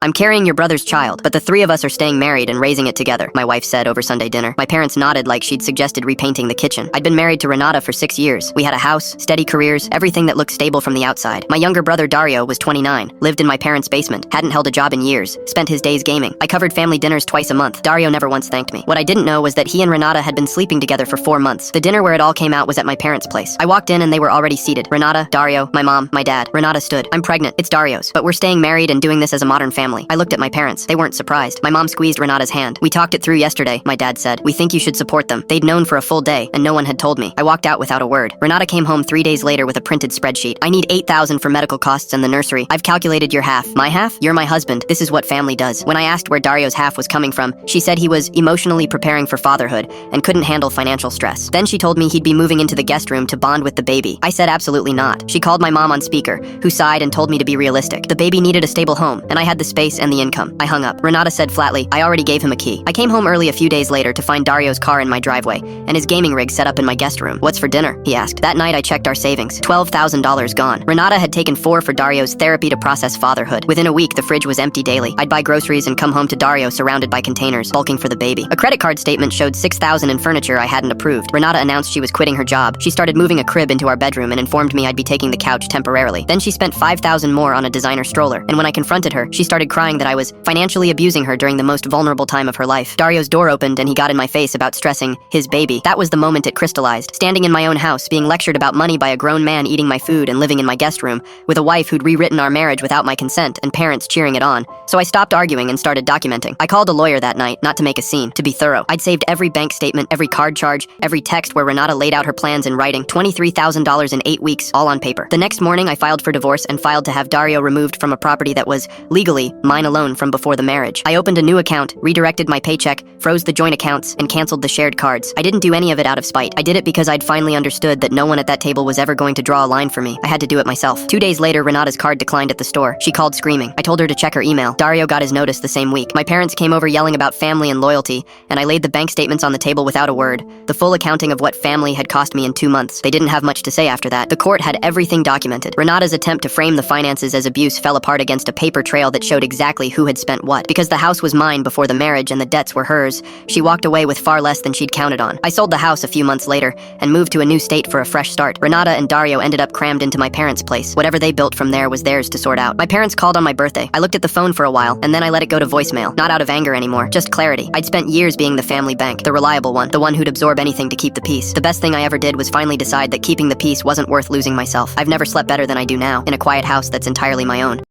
I'm carrying your brother's child, but the three of us are staying married and raising it together, my wife said over Sunday dinner. My parents nodded like she'd suggested repainting the kitchen. I'd been married to Renata for 6 years. We had a house, steady careers, everything that looked stable from the outside. My younger brother Dario was 29, lived in my parents' basement, hadn't held a job in years, spent his days gaming. I covered family dinners twice a month. Dario never once thanked me. What I didn't know was that he and Renata had been sleeping together for 4 months. The dinner where it all came out was at my parents' place. I walked in and they were already seated. Renata, Dario, my mom, my dad. Renata stood. I'm pregnant. It's Dario's. But we're staying married and doing this as a modern family. I looked at my parents. They weren't surprised. My mom squeezed Renata's hand. We talked it through yesterday, my dad said. We think you should support them. They'd known for a full day, and no one had told me. I walked out without a word. Renata came home 3 days later with a printed spreadsheet. I need $8,000 for medical costs and the nursery. I've calculated your half. My half? You're my husband. This is what family does. When I asked where Dario's half was coming from, she said he was emotionally preparing for fatherhood and couldn't handle financial stress. Then she told me he'd be moving into the guest room to bond with the baby. I said absolutely not. She called my mom on speaker, who sighed and told me to be realistic. The baby needed a stable home, and I had the space and the income. I hung up. Renata said flatly, I already gave him a key. I came home early a few days later to find Dario's car in my driveway, and his gaming rig set up in my guest room. What's for dinner? He asked. That night I checked our savings. $12,000 gone. Renata had taken 4 for Dario's therapy to process fatherhood. Within a week, the fridge was empty daily. I'd buy groceries and come home to Dario surrounded by containers, bulking for the baby. A credit card statement showed $6,000 in furniture I hadn't approved. Renata announced she was quitting her job. She started moving a crib into our bedroom and informed me I'd be taking the couch temporarily. Then she spent $5,000 more on a designer stroller, and when I confronted her, she started crying that I was financially abusing her during the most vulnerable time of her life. Dario's door opened and he got in my face about stressing his baby. That was the moment it crystallized. Standing in my own house, being lectured about money by a grown man eating my food and living in my guest room, with a wife who'd rewritten our marriage without my consent and parents cheering it on. So I stopped arguing and started documenting. I called a lawyer that night, not to make a scene, to be thorough. I'd saved every bank statement, every card charge, every text where Renata laid out her plans in writing, $23,000 in 8 weeks, all on paper. The next morning, I filed for divorce and filed to have Dario removed from a property that was, legally, mine alone from before the marriage. I opened a new account, redirected my paycheck, froze the joint accounts, and canceled the shared cards. I didn't do any of it out of spite. I did it because I'd finally understood that no one at that table was ever going to draw a line for me. I had to do it myself. 2 days later, Renata's card declined at the store. She called screaming. I told her to check her email. Dario got his notice the same week. My parents came over yelling about family and loyalty, and I laid the bank statements on the table without a word. The full accounting of what family had cost me in 2 months. They didn't have much to say after that. The court had everything documented. Renata's attempt to frame the finances as abuse fell apart against a paper trail that showed exactly who had spent what. Because the house was mine before the marriage and the debts were hers, she walked away with far less than she'd counted on. I sold the house a few months later and moved to a new state for a fresh start. Renata and Dario ended up crammed into my parents' place. Whatever they built from there was theirs to sort out. My parents called on my birthday. I looked at the phone for a while, and then I let it go to voicemail. Not out of anger anymore, just clarity. I'd spent years being the family bank, the reliable one, the one who'd absorb anything to keep the peace. The best thing I ever did was finally decide that keeping the peace wasn't worth losing myself. I've never slept better than I do now, in a quiet house that's entirely my own.